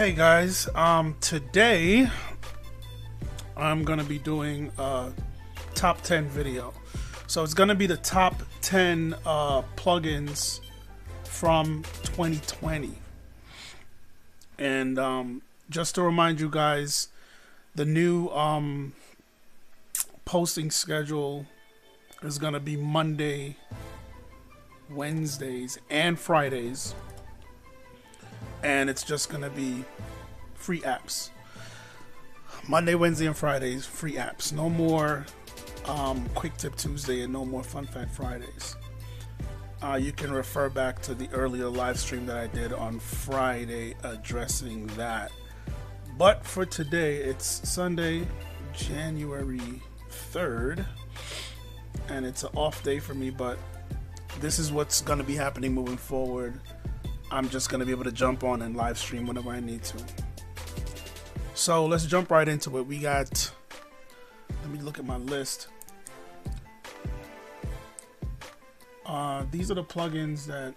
Hey guys, today I'm gonna be doing a top 10 video. So it's gonna be the top 10 plugins from 2020. And just to remind you guys, the new posting schedule is gonna be Monday, Wednesdays, and Fridays. And it's just gonna be free apps. Monday, Wednesday, and Fridays, free apps. No more Quick Tip Tuesday and no more Fun Fact Fridays. You can refer back to the earlier live stream that I did on Friday addressing that. But for today, it's Sunday, January 3rd, and it's an off day for me, but this is what's gonna be happening moving forward. I'm just going to be able to jump on and live stream whenever I need to. So let's jump right into it. We got, let me look at my list. These are the plugins that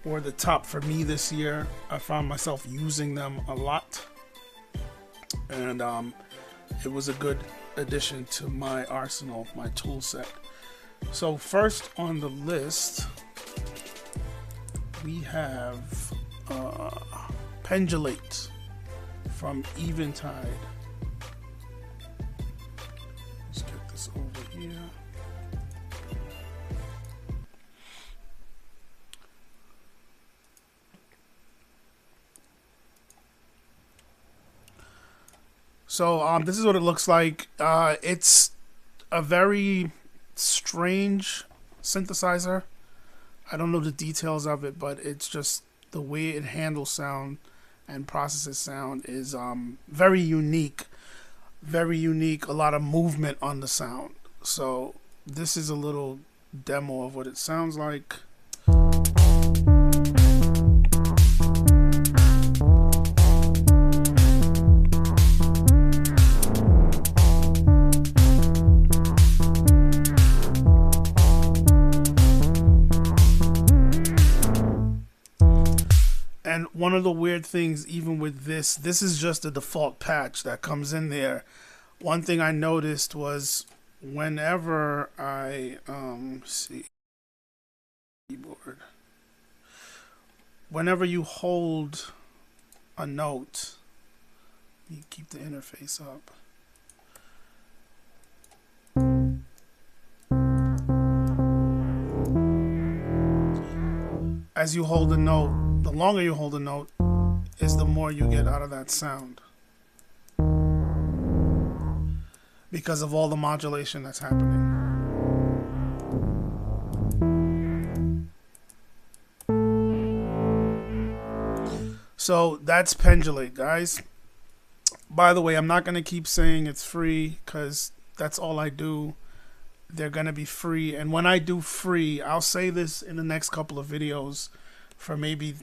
were the top for me this year. I found myself using them a lot. And it was a good addition to my arsenal, my tool set. So first on the list, we have Pendulate from Eventide. Let's get this over here. So this is what it looks like. It's a very strange synthesizer. I don't know the details of it, but it's just the way it handles sound and processes sound is very unique. Very unique. A lot of movement on the sound. So this is a little demo of what it sounds like. And one of the weird things, even with this is just a default patch that comes in there. One thing I noticed was whenever I see keyboard, whenever you hold a note, you keep the interface up. As you hold a note, the longer you hold a note is the more you get out of that sound because of all the modulation that's happening. So that's Pendulate, guys. By the way, I'm not going to keep saying it's free because that's all I do. They're going to be free, and when I do free, I'll say this in the next couple of videos for maybe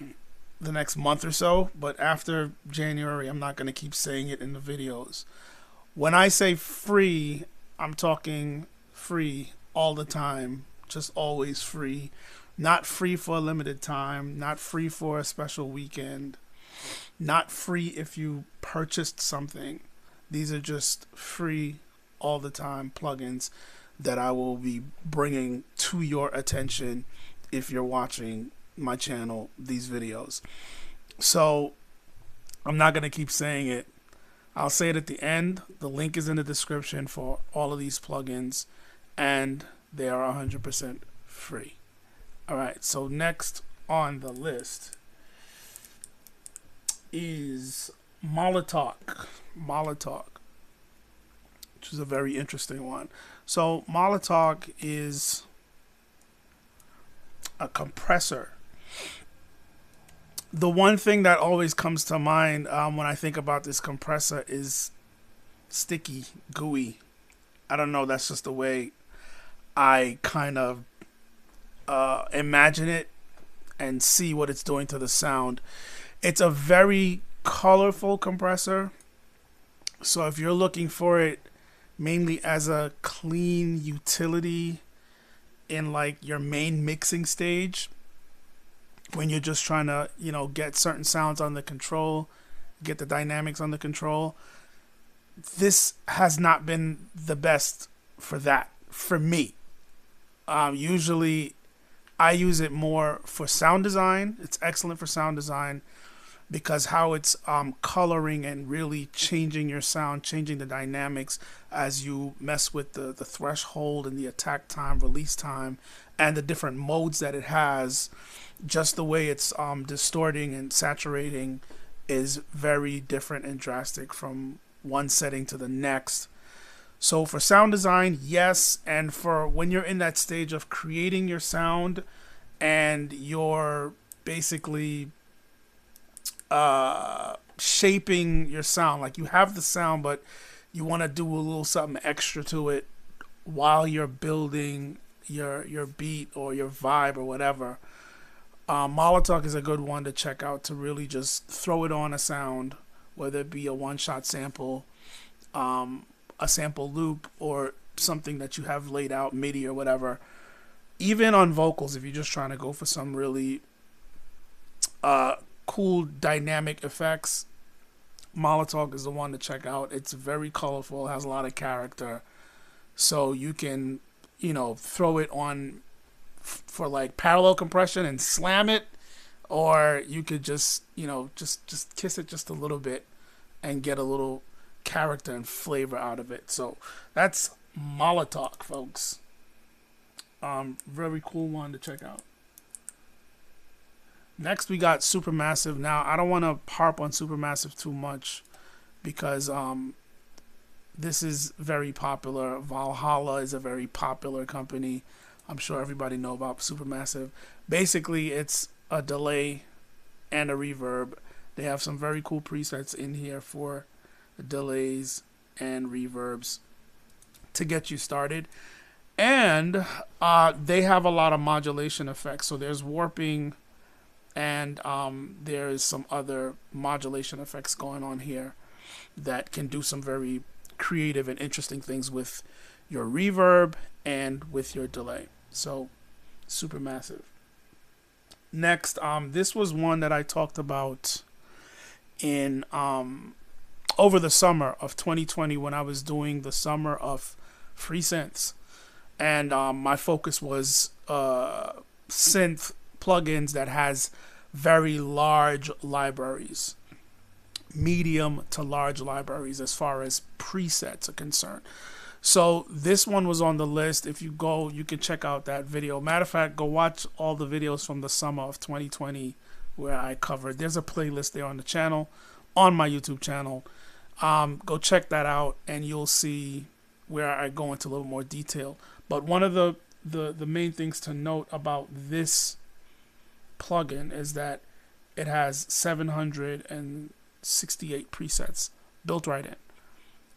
the next month or so, but after January I'm not going to keep saying it in the videos. When I say free, I'm talking free all the time, just always free. Not free for a limited time, not free for a special weekend, not free if you purchased something. These are just free all the time plugins that I will be bringing to your attention if you're watching my channel, these videos. So I'm not going to keep saying it. I'll say it at the end. The link is in the description for all of these plugins, and they are 100% free. Alright, so next on the list is Molotok, which is a very interesting one. So Molotok is a compressor. The one thing that always comes to mind when I think about this compressor is sticky, gooey. I don't know, that's just the way I kind of imagine it and see what it's doing to the sound. It's a very colorful compressor. So if you're looking for it mainly as a clean utility in like your main mixing stage, when you're just trying to, get certain sounds under control, get the dynamics under control. This has not been the best for that, for me. Usually I use it more for sound design. It's excellent for sound design because how it's coloring and really changing your sound, changing the dynamics as you mess with the threshold and the attack time, release time, and the different modes that it has. Just the way it's distorting and saturating is very different and drastic from one setting to the next. So for sound design, yes, and for when you're in that stage of creating your sound and you're basically shaping your sound, like you have the sound but you want to do a little something extra to it while you're building your beat or your vibe or whatever. Molotok is a good one to check out to really just throw it on a sound, whether it be a one-shot sample, a sample loop, or something that you have laid out, MIDI or whatever. Even on vocals, if you're just trying to go for some really cool dynamic effects, Molotok is the one to check out. It's very colorful, has a lot of character, so you can, throw it on for like parallel compression and slam it, or you could just just kiss it just a little bit and get a little character and flavor out of it. So that's Molotok, folks. Very cool one to check out. Next we got SuperMassive. Now I don't want to harp on SuperMassive too much because this is very popular. Valhalla is a very popular company. I'm sure everybody know about SuperMassive. Basically, it's a delay and a reverb. They have some very cool presets in here for delays and reverbs to get you started. And they have a lot of modulation effects. So there's warping and there's some other modulation effects going on here that can do some very creative and interesting things with your reverb and with your delay. So SuperMassive. Next, this was one that I talked about in over the summer of 2020 when I was doing the summer of free synths, and my focus was synth plugins that has very large libraries, medium to large libraries as far as presets are concerned. So this one was on the list. If you go, you can check out that video. Matter of fact, go watch all the videos from the summer of 2020 where I covered. There's a playlist there on the channel, on my YouTube channel. Go check that out and you'll see where I go into a little more detail. But one of the main things to note about this plugin is that it has 768 presets built right in,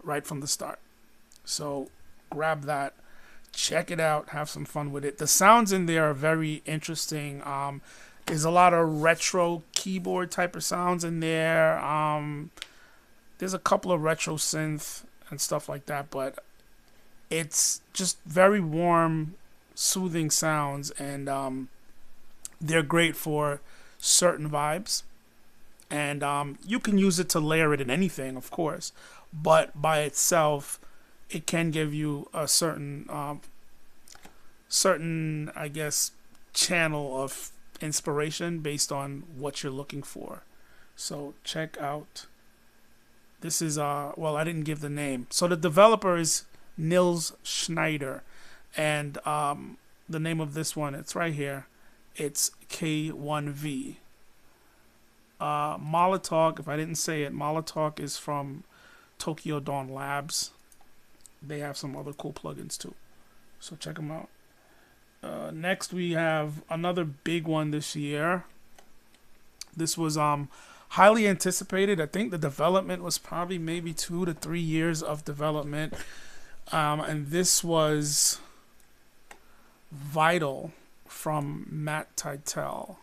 right from the start. So grab that, check it out, have some fun with it. The sounds in there are very interesting. There's a lot of retro keyboard type of sounds in there. There's a couple of retro synth and stuff like that, but it's just very warm, soothing sounds, and they're great for certain vibes. And you can use it to layer it in anything, of course, but by itself, it can give you a certain, I guess, channel of inspiration based on what you're looking for. So check out. This is well, I didn't give the name. So the developer is Nils Schneider, and the name of this one, it's right here. It's K1V. Molotok, if I didn't say it, Molotok is from Tokyo Dawn Labs. They have some other cool plugins too, so check them out. Next we have another big one this year. This was highly anticipated. I think the development was probably maybe 2 to 3 years of development, and this was Vital from Matt Titel.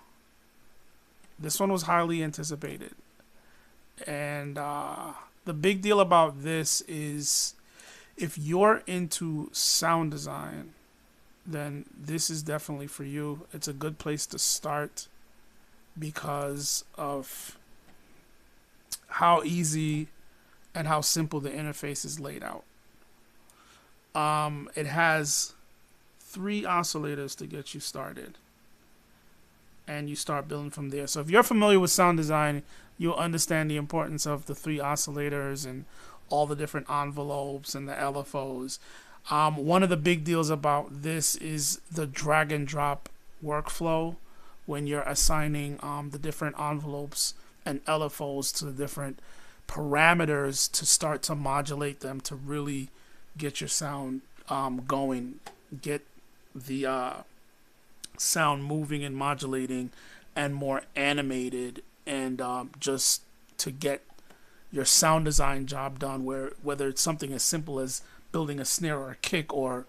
This one was highly anticipated, and the big deal about this is if you're into sound design, then this is definitely for you. It's a good place to start. because of how easy and how simple the interface is laid out. It has 3 oscillators to get you started, and you start building from there. So if you're familiar with sound design, you'll understand the importance of the 3 oscillators and all the different envelopes and the LFOs. One of the big deals about this is the drag and drop workflow when you're assigning the different envelopes and LFOs to the different parameters to start to modulate them to really get your sound going, get the sound moving and modulating and more animated, and just to get your sound design job done, whether it's something as simple as building a snare or a kick, or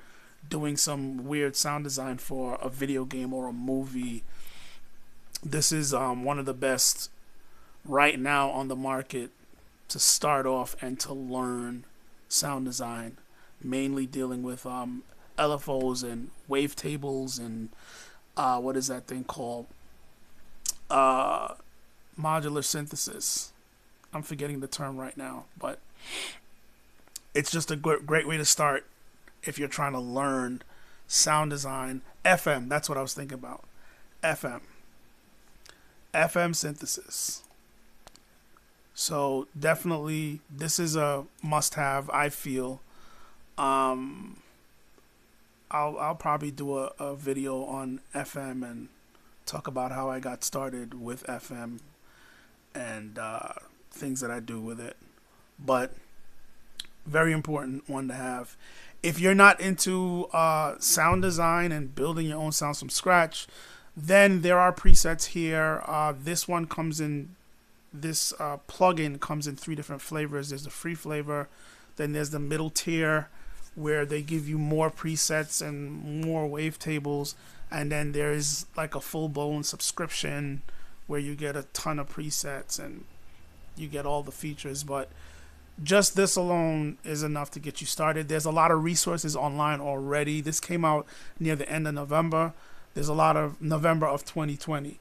doing some weird sound design for a video game or a movie. This is one of the best right now on the market to start off and to learn sound design, mainly dealing with LFOs and wavetables and what is that thing called? Modular synthesis. I'm forgetting the term right now, but it's just a great way to start if you're trying to learn sound design. FM, that's what I was thinking about. FM synthesis. So definitely this is a must-have, I feel. I'll probably do a video on FM and talk about how I got started with FM and things that I do with it. But very important one to have. If you're not into sound design and building your own sounds from scratch, then there are presets here. This one comes in, this plugin comes in 3 different flavors. There's the free flavor, then there's the middle tier where they give you more presets and more wavetables, and then there's like a full-blown subscription where you get a ton of presets and you get all the features. But just this alone is enough to get you started. There's a lot of resources online already. This came out near the end of November. There's a lot of November of 2020.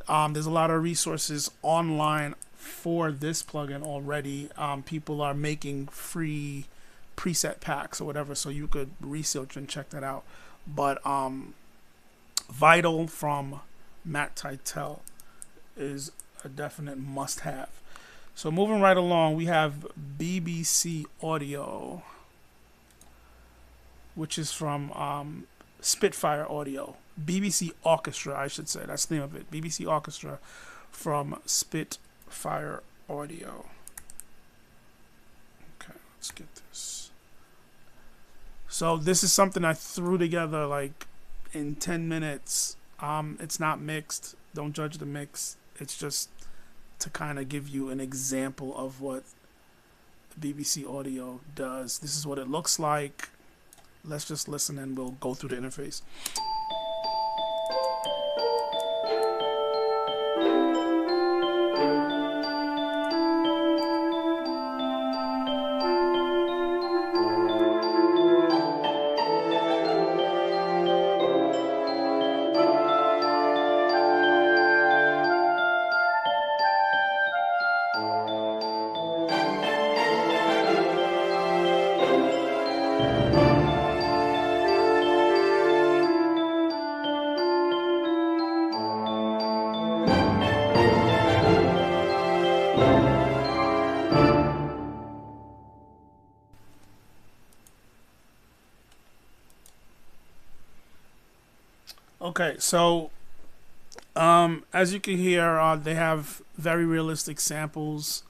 There's a lot of resources online for this plugin already. People are making free preset packs or whatever, so you could research and check that out. But Vital from Matt Titel is a definite must-have. So moving right along, we have BBC Audio, which is from Spitfire Audio. BBC Orchestra, I should say. That's the name of it. BBC Orchestra from Spitfire Audio. Okay, let's get this. So this is something I threw together like in 10 minutes. It's not mixed. Don't judge the mix. It's just to kind of give you an example of what the BBC Audio does. This is what it looks like. Let's just listen and we'll go through the interface. Okay, so as you can hear, they have very realistic samples.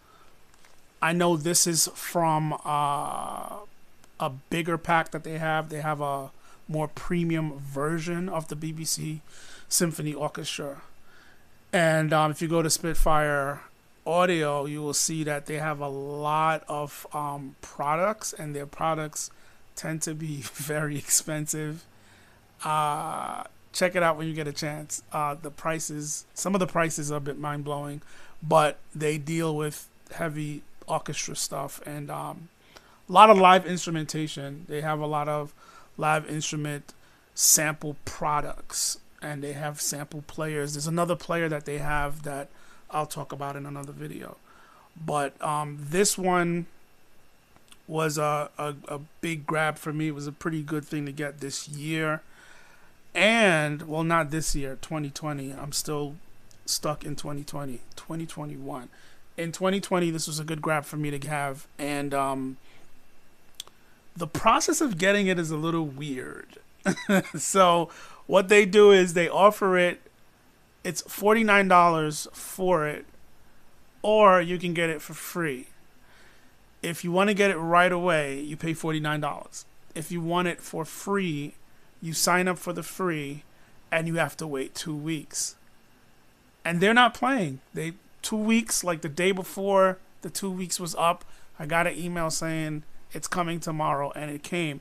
I know this is from a bigger pack that they have. They have a more premium version of the BBC Symphony Orchestra. And if you go to Spitfire Audio, you will see that they have a lot of products, and their products tend to be very expensive. Check it out when you get a chance. The prices, some of the prices are a bit mind-blowing, but they deal with heavy orchestra stuff and a lot of live instrumentation. They have a lot of live instrument sample products, and they have sample players. There's another player that they have that I'll talk about in another video. But this one was a big grab for me. It was a pretty good thing to get this year. And, well, not this year, 2020. I'm still stuck in 2020, 2021. In 2020, this was a good grab for me to have. And the process of getting it is a little weird. So what they do is they offer it. It's $49 for it, or you can get it for free. If you want to get it right away, you pay $49. If you want it for free, you sign up for the free, and you have to wait 2 weeks. And they're not playing. 2 weeks, like the day before the 2 weeks was up, I got an email saying it's coming tomorrow, and it came.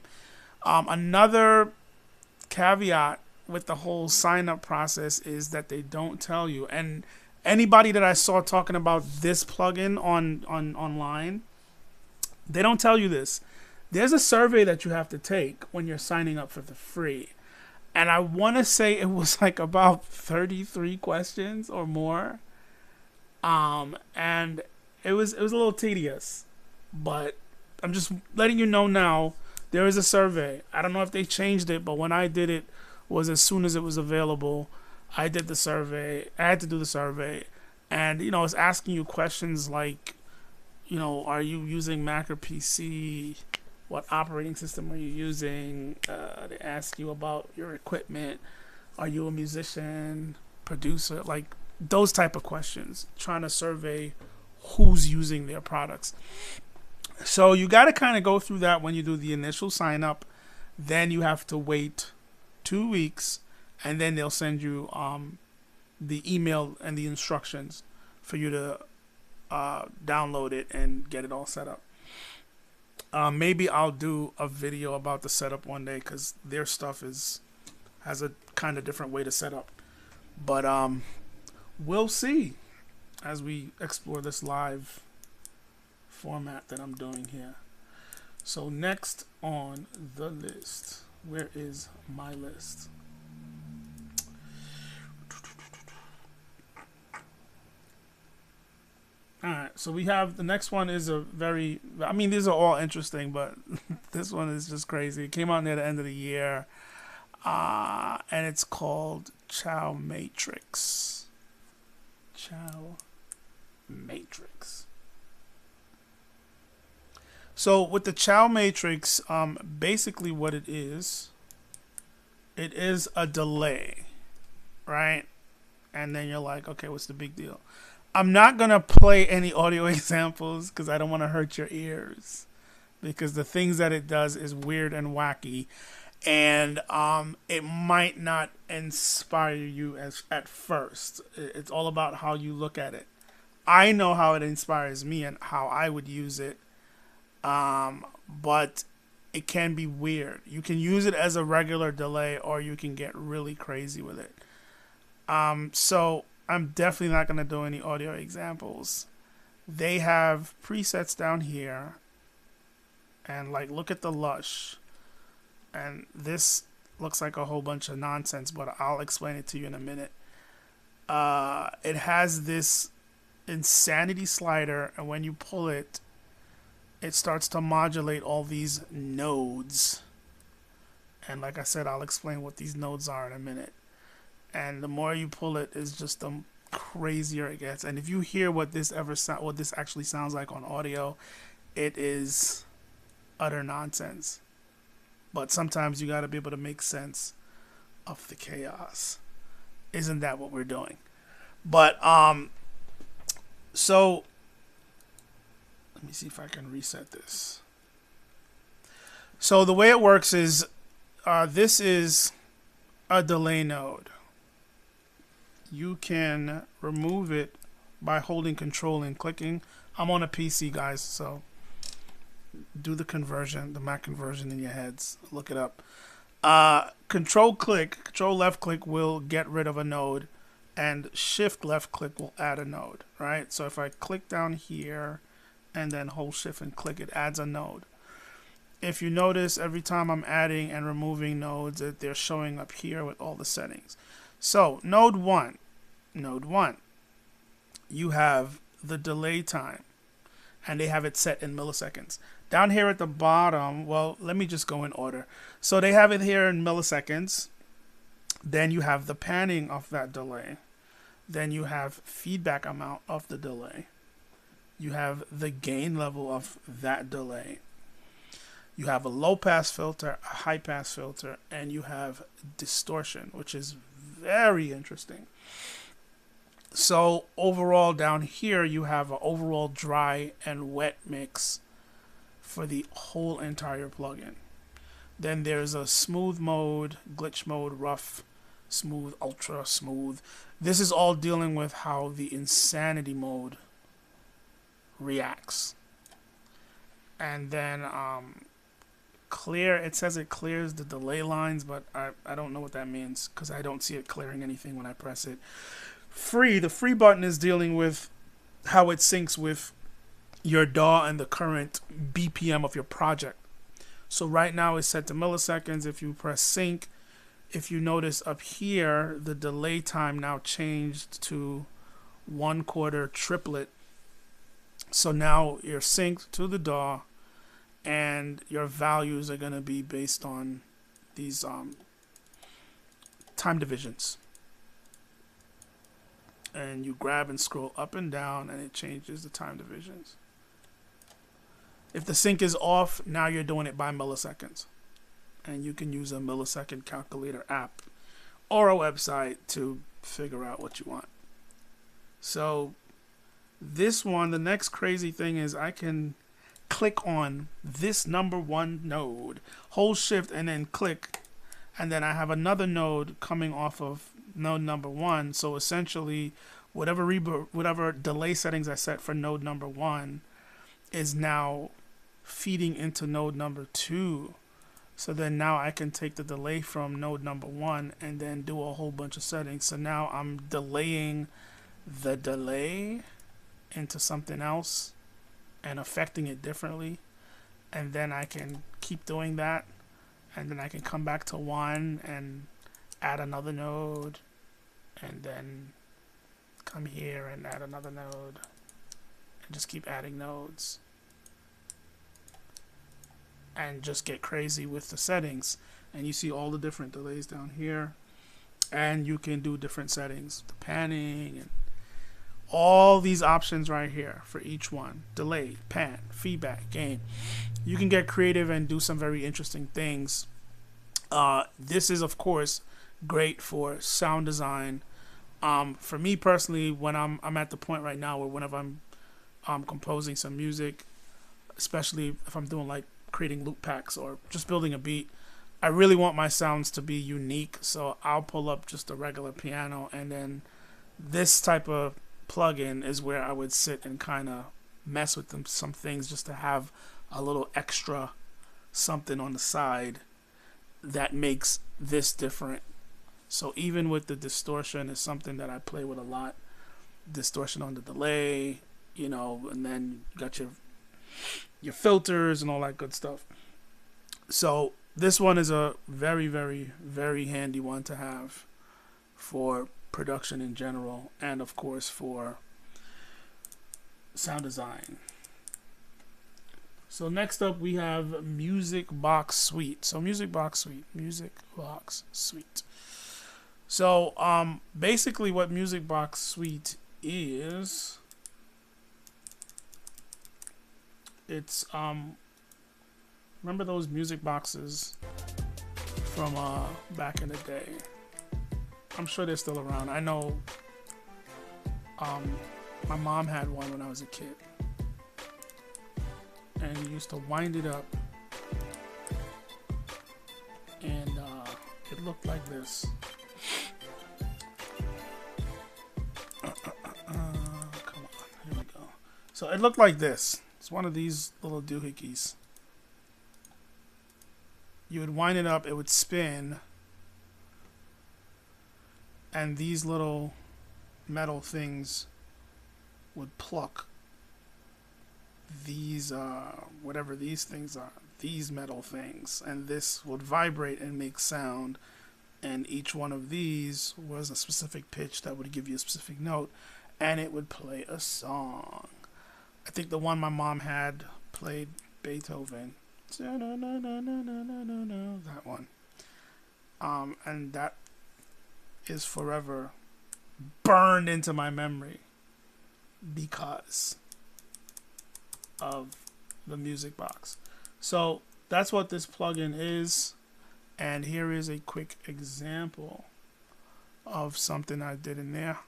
Another caveat with the whole sign-up process is that they don't tell you. And anybody that I saw talking about this plugin online, they don't tell you this. There's a survey that you have to take when you're signing up for the free. And I want to say it was like about 33 questions or more. And it was a little tedious. But I'm just letting you know now, there is a survey. I don't know if they changed it, but when I did it, was as soon as it was available, I did the survey. I had to do the survey. And, it's asking you questions like, are you using Mac or PC? What operating system are you using? They ask you about your equipment. Are you a musician, producer? Like those type of questions. Trying to survey who's using their products. So you got to kind of go through that when you do the initial sign up. Then you have to wait 2 weeks, and then they'll send you the email and the instructions for you to download it and get it all set up. Maybe I'll do a video about the setup one day, because their stuff has a kind of different way to set up. But we'll see as we explore this live format that I'm doing here. So next on the list, where is my list? Alright, so we have the next one is a very, these are all interesting, but this one is just crazy. It came out near the end of the year, and it's called ChowMatrix. ChowMatrix. So with the ChowMatrix, basically what it is a delay, right? And then you're like, okay, what's the big deal? I'm not going to play any audio examples because I don't want to hurt your ears, because the things that it does is weird and wacky, and it might not inspire you at first. It's all about how you look at it. I know how it inspires me and how I would use it, but it can be weird. You can use it as a regular delay, or you can get really crazy with it. So I'm definitely not going to do any audio examples. They have presets down here, and like, look at the Lush, and this looks like a whole bunch of nonsense, but I'll explain it to you in a minute. It has this insanity slider, and when you pull it, it starts to modulate all these nodes. And like I said, I'll explain what these nodes are in a minute. And the more you pull it, is just the crazier it gets. And if you hear what this actually sounds like on audio, it is utter nonsense. But sometimes you got to be able to make sense of the chaos. Isn't that what we're doing? But so let me see if I can reset this. So the way it works is this is a delay node. You can remove it by holding Control and clicking. I'm on a PC, guys, so do the conversion, the Mac conversion in your heads. Look it up. Control left click will get rid of a node, and Shift left click will add a node, right? So if I click down here and then hold Shift and click, it adds a node. If you notice, every time I'm adding and removing nodes, they're showing up here with all the settings. So node 1, you have the delay time, and they have it set in milliseconds. Down here at the bottom, well, let me just go in order. So they have it here in milliseconds. Then you have the panning of that delay. Then you have feedback amount of the delay. You have the gain level of that delay. You have a low pass filter, a high pass filter, and you have distortion, which is very interesting. So overall down here you have an overall dry and wet mix for the whole entire plugin. Then there's a smooth mode, glitch mode, rough, smooth, ultra smooth. This is all dealing with how the insanity mode reacts. And then clear, it says it clears the delay lines, but I don't know what that means because I don't see it clearing anything when I press it. Free, the free button is dealing with how it syncs with your DAW and the current BPM of your project. So right now it's set to milliseconds. If you press sync, if you notice up here, the delay time now changed to 1/4 triplet. So now you're synced to the DAW, and your values are going to be based on these time divisions. And you grab and scroll up and down, and it changes the time divisions. If the sync is off, now you're doing it by milliseconds. And you can use a millisecond calculator app or a website to figure out what you want. So this one, the next crazy thing is I can click on this number 1 node, hold shift and then click, and then I have another node coming off of node number 1. So essentially whatever delay settings I set for node number 1 is now feeding into node number 2. So then now I can take the delay from node number 1 and then do a whole bunch of settings. So now I'm delaying the delay into something else and affecting it differently. And then I can keep doing that. And then I can come back to 1 and add another node. And then come here and add another node. And just keep adding nodes. And just get crazy with the settings. And you see all the different delays down here. And you can do different settings. The panning and all these options right here for each one. Delay, pan, feedback, gain. You can get creative and do some very interesting things. This is, of course, great for sound design. For me personally, when I'm at the point right now where whenever I'm composing some music, especially if I'm doing like creating loop packs or just building a beat, I really want my sounds to be unique. So I'll pull up just a regular piano, and then this type of plugin is where I would sit and kind of mess with some things just to have a little extra something on the side that makes this different. So even with the distortion is something that I play with a lot. Distortion on the delay, you know, and then you got your filters and all that good stuff. So this one is a very, very, very handy one to have for production in general, and of course for sound design. So next up we have Music Box Suite. So Music Box Suite. So basically what Music Box Suite is, it's remember those music boxes from back in the day? I'm sure they're still around. I know my mom had one when I was a kid, and you used to wind it up, and it looked like this. Come on, here we go. So it looked like this. It's one of these little doohickeys. You would wind it up, it would spin, and these little metal things would pluck these whatever these things are, these metal things, and this would vibrate and make sound, and each one of these was a specific pitch that would give you a specific note, and it would play a song. I think the one my mom had played Beethoven. That one. And that is forever burned into my memory because of the music box. So that's what this plugin is, and here is a quick example of something I did in there.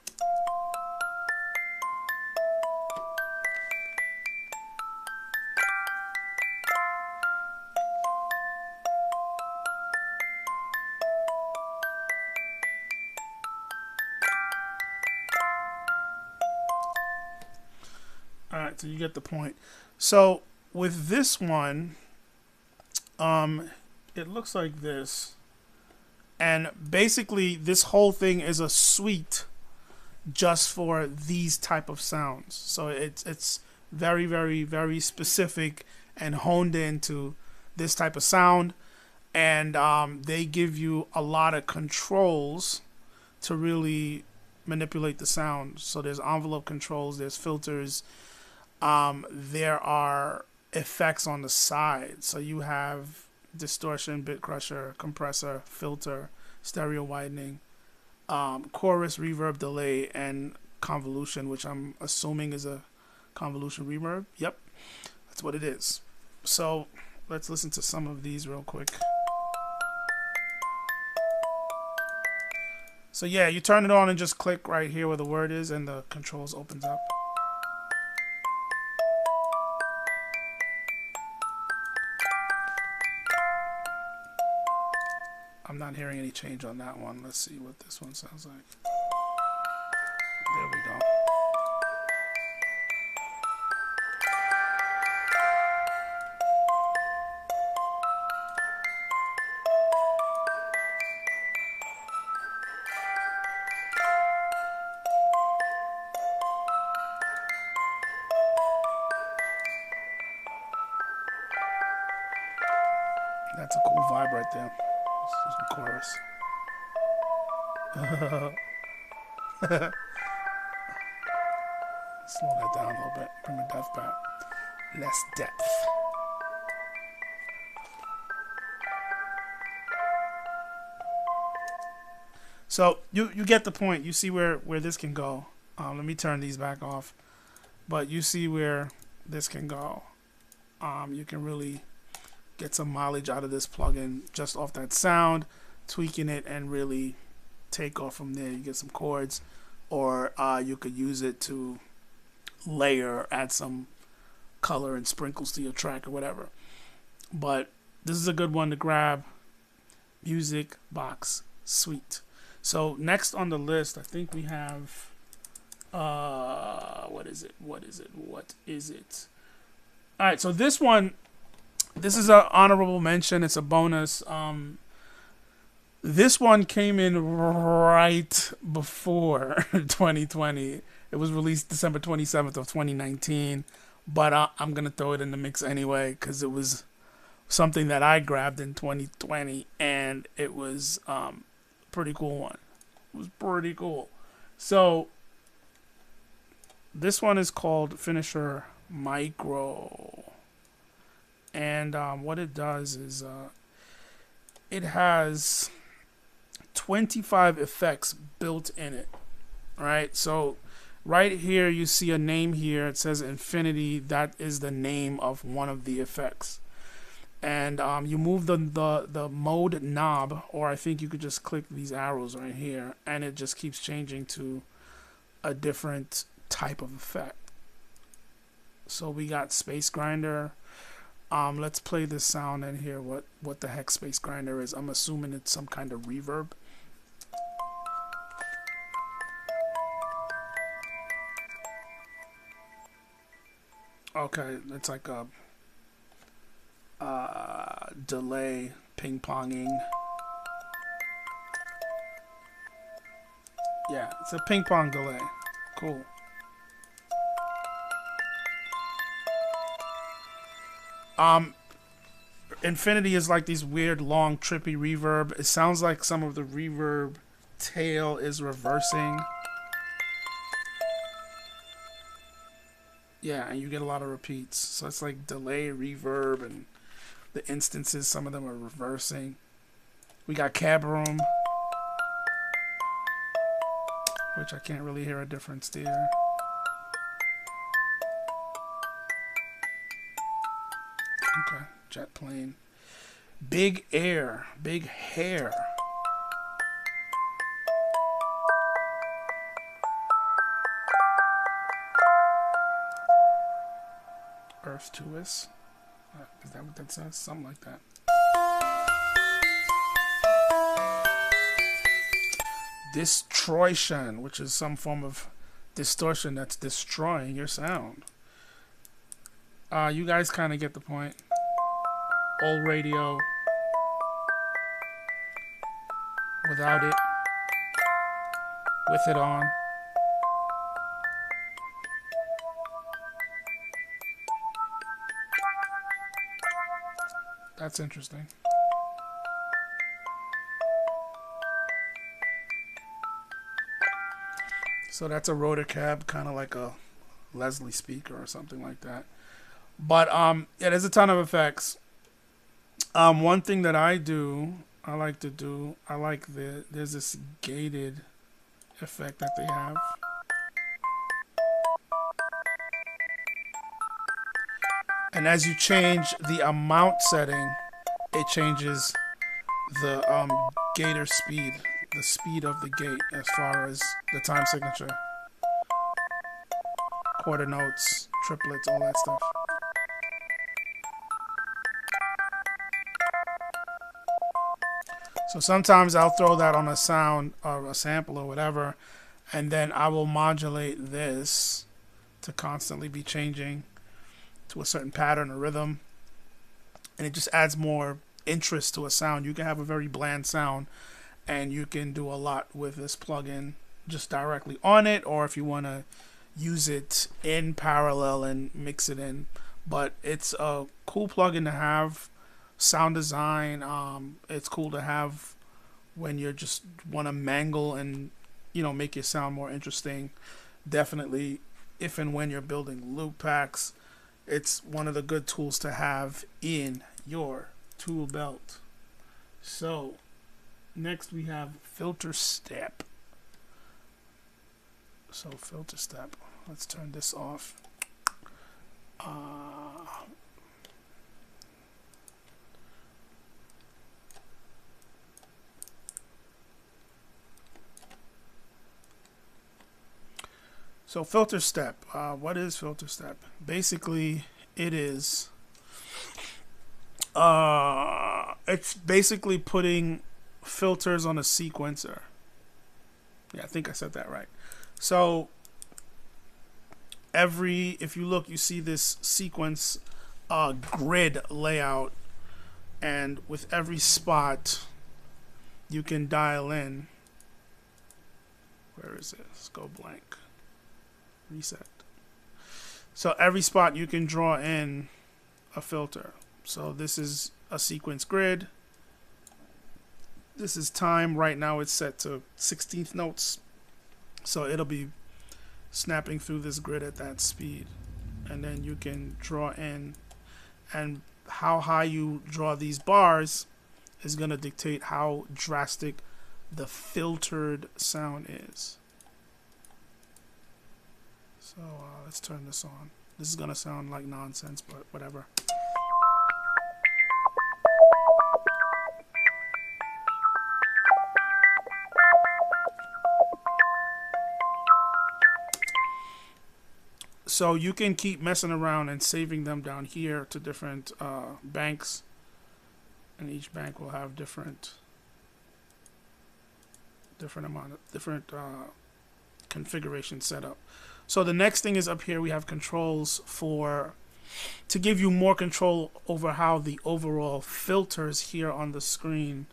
Alright, so you get the point. So with this one, it looks like this. And basically this whole thing is a suite just for these type of sounds. So it's very, very, very specific and honed into this type of sound. And they give you a lot of controls to really manipulate the sound. So there's envelope controls, there's filters, there are effects on the side. So you have distortion, bit crusher, compressor, filter, stereo widening, chorus, reverb, delay, and convolution, which I'm assuming is a convolution reverb. Yep, that's what it is. So let's listen to some of these real quick. So yeah, you turn it on and just click right here where the word is, and the controls opens up. I'm not hearing any change on that one. Let's see what this one sounds like. There we go. That's a cool vibe right there. Some chorus. Slow that down a little bit. Bring the depth back. Less depth. So you get the point. You see where this can go. Let me turn these back off. But you see where this can go. You can really get some mileage out of this plugin just off that sound, tweaking it, and really take off from there. You get some chords, or you could use it to layer, add some color and sprinkles to your track or whatever. But this is a good one to grab. Music Box Suite. So next on the list, I think we have what is it? All right, so this one, this is an honorable mention. It's a bonus. This one came in right before 2020. It was released December 27th of 2019, but I'm gonna throw it in the mix anyway because it was something that I grabbed in 2020, and it was a pretty cool one. It was pretty cool. So this one is called Finisher Micro. And what it does is it has 25 effects built in it. Right? So right here you see a name here. It says Infinity. That is the name of one of the effects. And you move the mode knob, or I think you could just click these arrows right here, and it just keeps changing to a different type of effect. So we got Space Grinder. Let's play this sound and hear what the heck Space Grinder is. I'm assuming it's some kind of reverb. Okay, it's like a delay ping-ponging. Yeah, it's a ping-pong delay. Cool. infinity is like these weird, long, trippy reverb. It sounds like some of the reverb tail is reversing. Yeah, and you get a lot of repeats. So it's like delay, reverb, and the instances, some of them are reversing. We got cab room, which I can't really hear a difference there. Okay, jet plane. Big air, big hair. Earth to us. Is that what that says? Something like that. Distortion, which is some form of distortion that's destroying your sound. You guys kind of get the point. Old radio. Without it. With it on. That's interesting. So that's a rotor cab, kind of like a Leslie speaker or something like that. But yeah, there's a ton of effects. One thing that I like there's this gated effect that they have. And as you change the amount setting, it changes the gator speed, the speed of the gate as far as the time signature. Quarter notes, triplets, all that stuff. So sometimes I'll throw that on a sound or a sample or whatever, and then I will modulate this to constantly be changing to a certain pattern or rhythm, and it just adds more interest to a sound. You can have a very bland sound, and you can do a lot with this plugin just directly on it, or if you want to use it in parallel and mix it in. But it's a cool plugin to have. Sound design, it's cool to have when you just want to mangle and, you know, make your sound more interesting. Definitely if and when you're building loop packs, it's one of the good tools to have in your tool belt. So next we have FilterSTEP. So FilterSTEP, let's turn this off. So FilterSTEP, what is FilterSTEP? Basically, it's basically putting filters on a sequencer. Yeah, I think I said that right. So if you look, you see this sequence grid layout, and with every spot, you can dial in. Where is it? Let's go blank. Reset. So every spot you can draw in a filter. So this is a sequence grid. This is time. Right now it's set to 16th notes. So it'll be snapping through this grid at that speed. And then you can draw in. And how high you draw these bars is going to dictate how drastic the filtered sound is. So let's turn this on. This is gonna sound like nonsense, but whatever. So you can keep messing around and saving them down here to different banks, and each bank will have different configuration setup. So the next thing is up here. We have controls to give you more control over how the overall filters here on the screen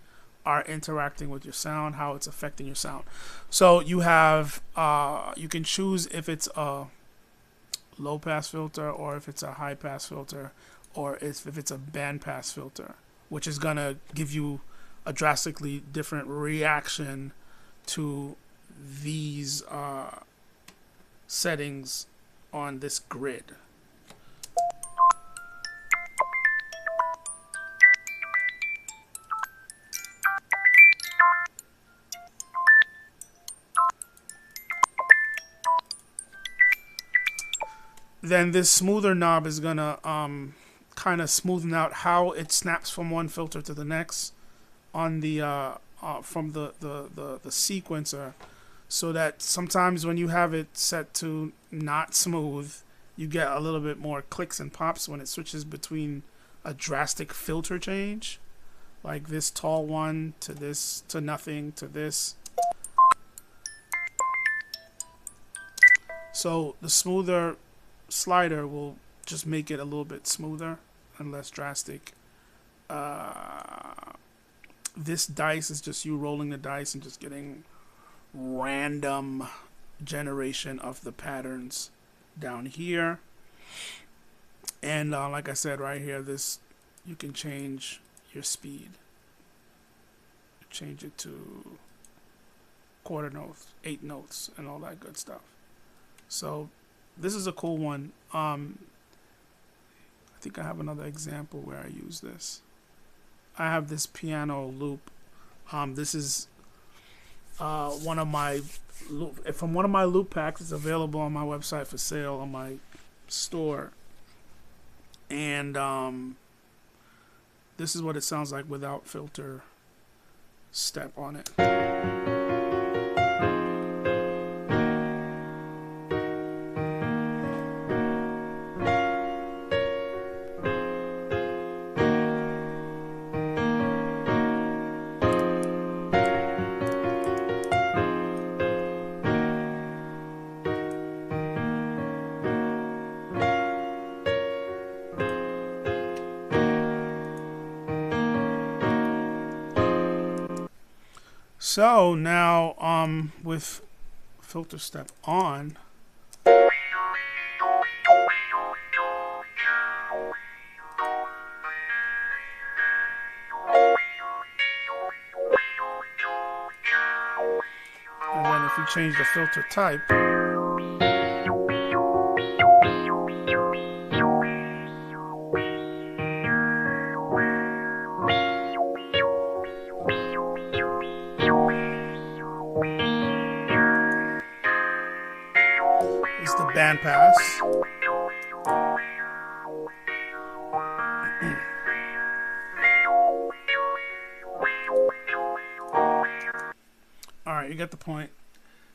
are interacting with your sound, how it's affecting your sound. So you have you can choose if it's a low pass filter or if it's a high pass filter, or if it's a bandpass filter, which is gonna give you a drastically different reaction to these settings on this grid. Then this smoother knob is gonna kind of smoothen out how it snaps from one filter to the next on the from the sequencer, so that sometimes when you have it set to not smooth, you get a little bit more clicks and pops when it switches between a drastic filter change, like this tall one to this to nothing to this. So the smoother slider will just make it a little bit smoother and less drastic. This dice is just you rolling the dice and just getting random generation of the patterns down here. And like I said, right here, this you can change your speed. Change it to quarter notes, 8 notes, and all that good stuff. So this is a cool one. I think I have another example where I use this. I have this piano loop. This is one of my from one of my loop packs. It's available on my website for sale on my store. And this is what it sounds like without FilterSTEP on it. So now, with FilterSTEP on, and then if we change the filter type, bandpass. All right, you get the point.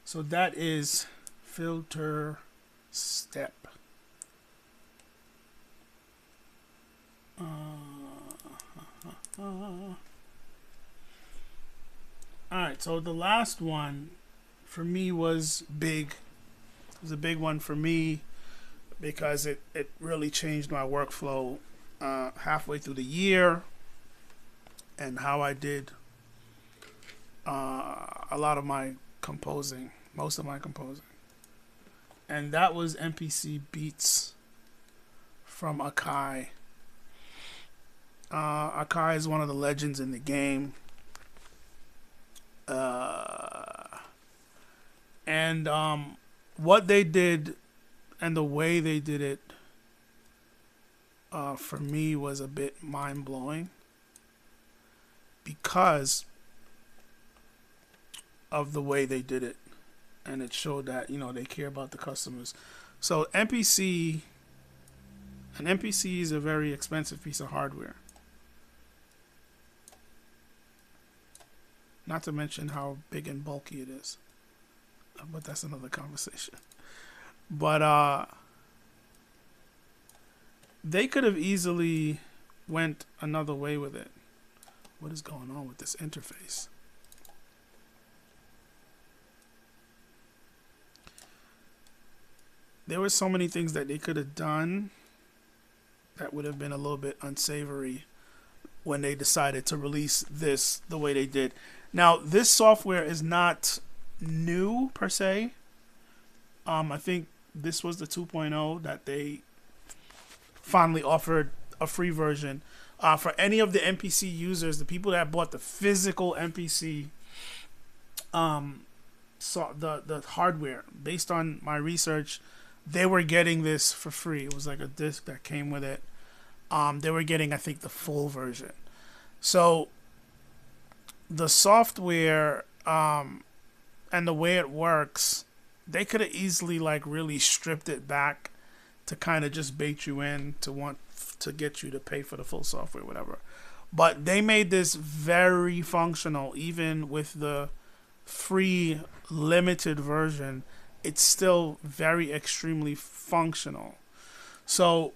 So that is FilterSTEP. All right, so the last one for me was big. It was a big one for me because it really changed my workflow halfway through the year and how I did a lot of my composing, most of my composing. And that was MPC Beats from Akai. Akai is one of the legends in the game. What they did and the way they did it for me was a bit mind-blowing because of the way they did it, and it showed that, you know, they care about the customers. So an MPC is a very expensive piece of hardware, not to mention how big and bulky it is. But that's another conversation. But they could have easily went another way with it. What is going on with this interface? There were so many things that they could have done that would have been a little bit unsavory when they decided to release this the way they did. Now, this software is not new per se. I think this was the 2.0 that they finally offered a free version. For any of the MPC users, the people that bought the physical MPC, saw the hardware, based on my research, they were getting this for free. It was like a disc that came with it. They were getting, I think, the full version. So the software and the way it works, they could have easily like really stripped it back to kind of just bait you in to want to get you to pay for the full software, whatever. But they made this very functional. Even with the free limited version, it's still very extremely functional. So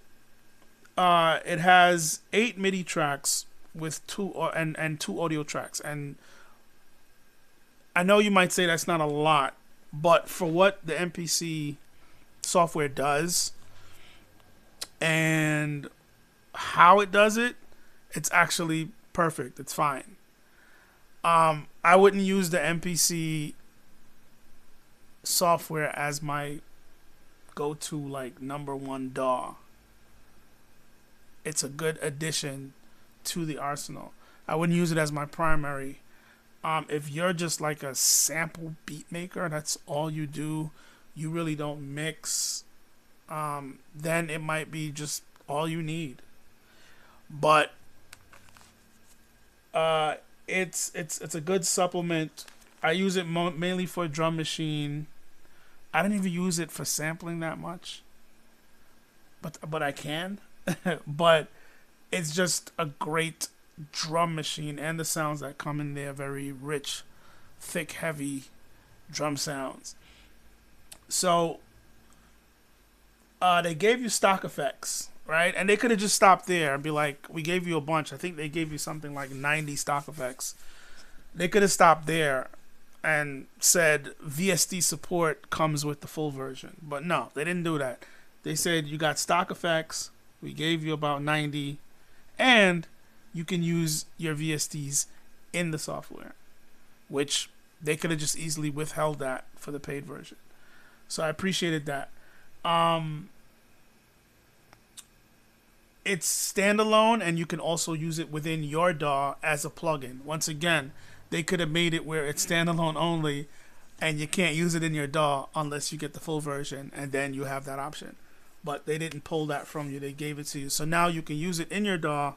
it has 8 MIDI tracks with two audio tracks, and I know you might say that's not a lot, but for what the MPC software does and how it does it, it's actually perfect. It's fine. I wouldn't use the MPC software as my go-to like #1 DAW. It's a good addition to the arsenal. I wouldn't use it as my primary. If you're just like a sample beat maker, that's all you do, you really don't mix, then it might be just all you need. But it's a good supplement. I use it mainly for drum machine. I don't even use it for sampling that much, but I can. But it's just a great drum machine, and the sounds that come in there, very rich, thick, heavy drum sounds. So they gave you stock effects, right? And they could have just stopped there and be like, we gave you a bunch. I think they gave you something like 90 stock effects. They could have stopped there and said VST support comes with the full version. But no, they didn't do that. They said you got stock effects, we gave you about 90, and you can use your VSTs in the software, which they could have just easily withheld that for the paid version. So I appreciated that. It's standalone, and you can also use it within your DAW as a plugin. Once again, they could have made it where it's standalone only, and you can't use it in your DAW unless you get the full version, and then you have that option. But they didn't pull that from you. They gave it to you. So now you can use it in your DAW,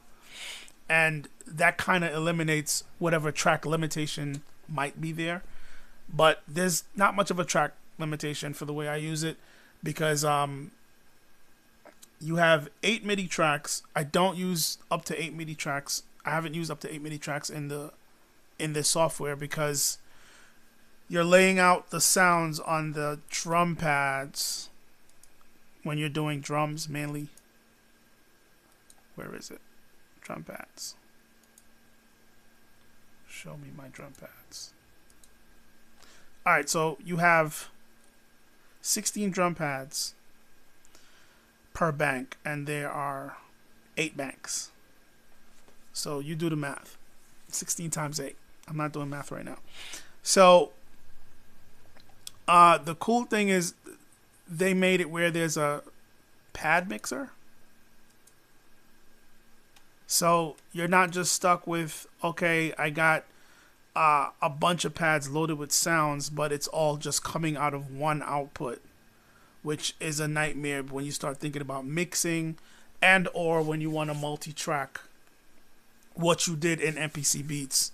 and that kind of eliminates whatever track limitation might be there. But there's not much of a track limitation for the way I use it, because you have 8 MIDI tracks. I don't use up to 8 MIDI tracks. I haven't used up to 8 MIDI tracks in this software, because you're laying out the sounds on the drum pads when you're doing drums mainly. Where is it? Drum pads. Show me my drum pads. Alright, so you have 16 drum pads per bank, and there are 8 banks. So you do the math. 16 times 8. I'm not doing math right now. So the cool thing is they made it where there's a pad mixer. So you're not just stuck with, okay, I got a bunch of pads loaded with sounds, but it's all just coming out of one output, which is a nightmare when you start thinking about mixing, and or when you want to multi-track what you did in MPC Beats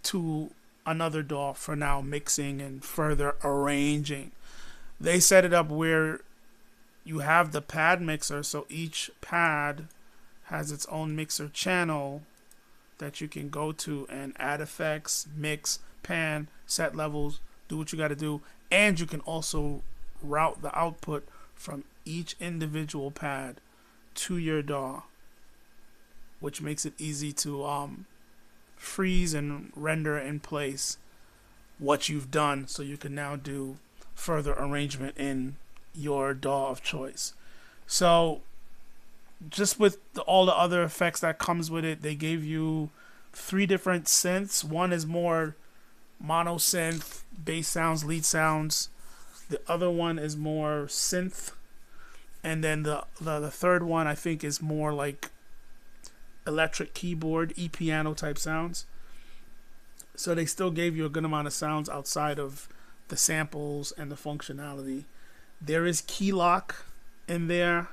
to another DAW for now mixing and further arranging. They set it up where you have the pad mixer, so each pad has its own mixer channel that you can go to and add effects, mix, pan, set levels, do what you got to do, and you can also route the output from each individual pad to your DAW, which makes it easy to freeze and render in place what you've done, so you can now do further arrangement in your DAW of choice. So just with all the other effects that comes with it, they gave you 3 different synths. One is more mono synth, bass sounds, lead sounds. The other one is more synth, and then the third one I think is more like electric keyboard, e-piano type sounds. So they still gave you a good amount of sounds outside of the samples and the functionality. There is key lock in there.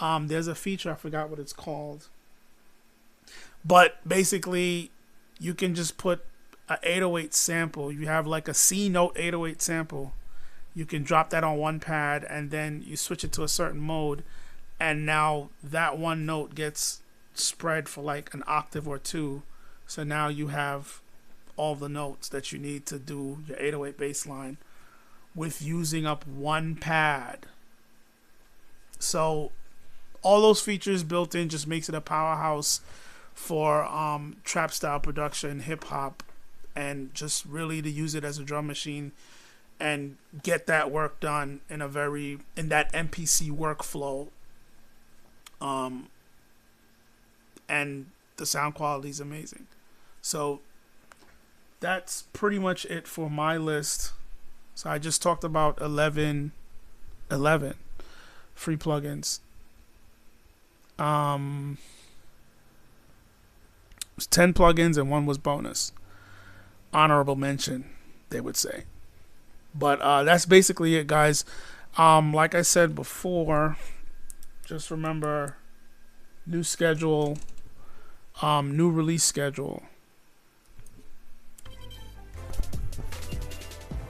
There's a feature, I forgot what it's called. But basically, you can just put an 808 sample. You have like a C note 808 sample. You can drop that on one pad and then you switch it to a certain mode. And now that one note gets spread for like an octave or two. So now you have all the notes that you need to do your 808 bass line with using up one pad. So all those features built in just makes it a powerhouse for trap style production, hip hop, and just really to use it as a drum machine and get that work done in that MPC workflow. And the sound quality is amazing. So that's pretty much it for my list. So I just talked about 11 free plugins. It was 10 plugins and one was bonus. Honorable mention, they would say. But that's basically it, guys. Like I said before, just remember, new schedule, new release schedule.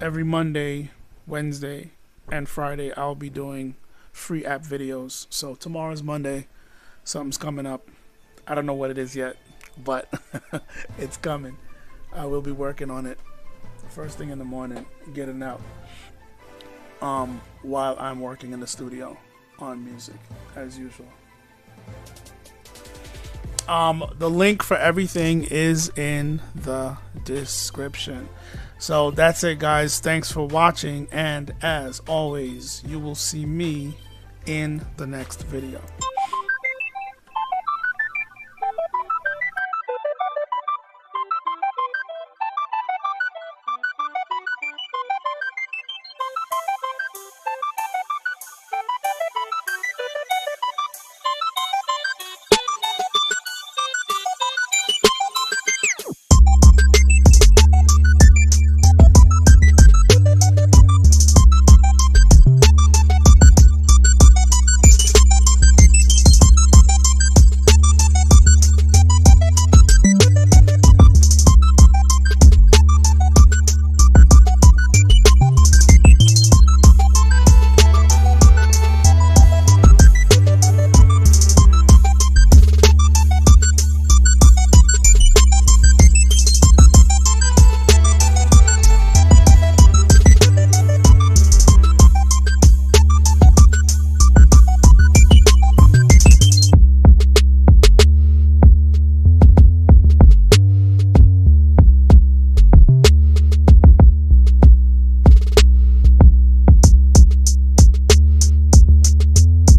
Every Monday, Wednesday, and Friday, I'll be doing free app videos. So tomorrow's Monday. Something's coming up. I don't know what it is yet, but it's coming. I will be working on it first thing in the morning, getting out while I'm working in the studio on music, as usual. The link for everything is in the description. So that's it, guys. Thanks for watching, and as always, you will see me in the next video.